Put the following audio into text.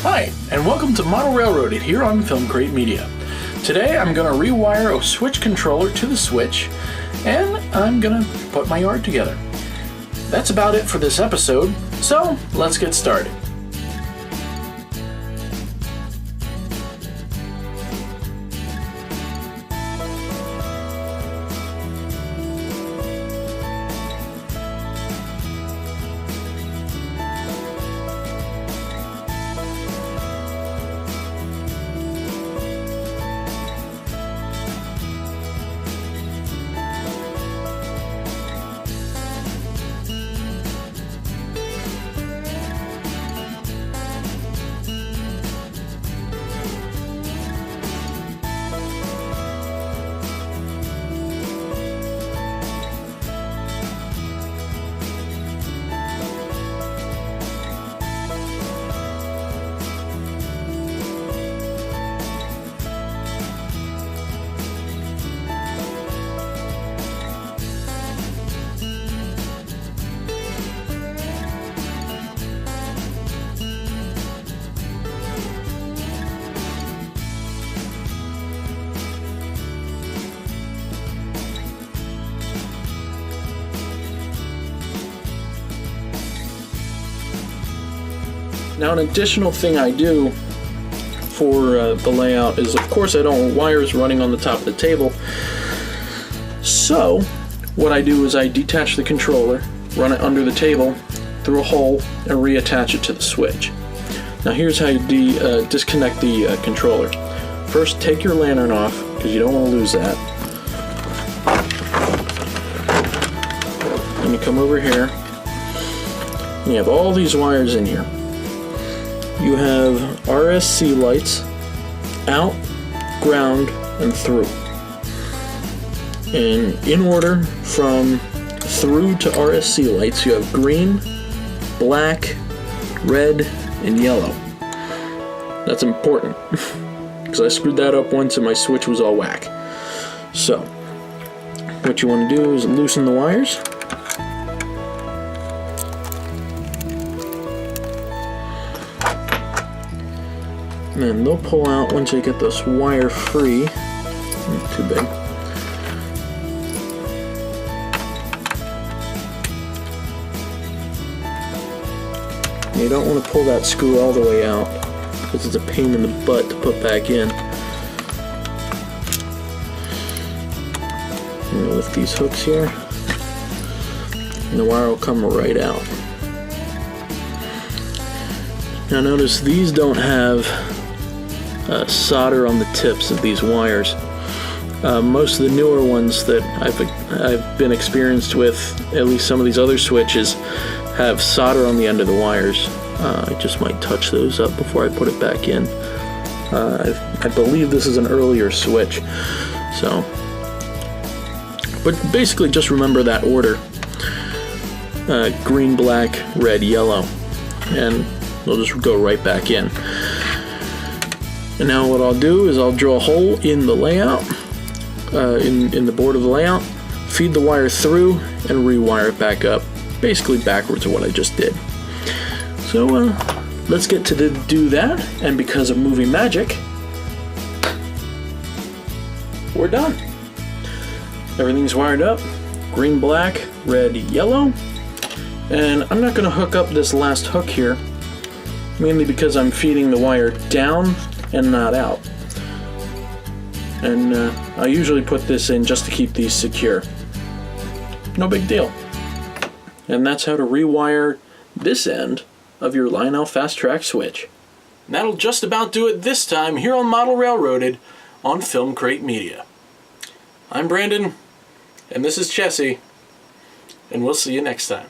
Hi, and welcome to Model Railroaded here on Film Crate Media. Today I'm going to rewire a switch controller to the switch, and I'm going to put my yard together. That's about it for this episode, so let's get started. Now, an additional thing I do for the layout is, of course, I don't want wires running on the top of the table. So what I do is I detach the controller, run it under the table through a hole, and reattach it to the switch. Now here's how you disconnect the controller. First, take your lantern off, because you don't want to lose that. And you come over here, and you have all these wires in here. You have RSC lights, out, ground, and through. And in order from through to RSC lights, you have green, black, red, and yellow. That's important, because I screwed that up once and my switch was all whack. So, what you want to do is loosen the wires. And then they'll pull out once you get this wire free. Not too big. You don't want to pull that screw all the way out, because it's a pain in the butt to put back in. I'm going to lift these hooks here, and the wire will come right out. Now notice these don't have solder on the tips of these wires. Most of the newer ones that I've been experienced with, at least some of these other switches, have solder on the end of the wires. I just might touch those up before I put it back in. I believe this is an earlier switch, so. But basically just remember that order. Green, black, red, yellow, and they'll just go right back in. And now what I'll do is I'll drill a hole in the layout, in the board of the layout, feed the wire through, and rewire it back up, basically backwards of what I just did. So let's get to do that, and because of movie magic, we're done. Everything's wired up, green, black, red, yellow, and I'm not going to hook up this last hook here, mainly because I'm feeding the wire down and not out. And I usually put this in just to keep these secure. No big deal. And that's how to rewire this end of your Lionel Fastrack switch. And that'll just about do it this time here on Model Railroaded on Film Crate Media. I'm Brandon, and this is Chessie, and we'll see you next time.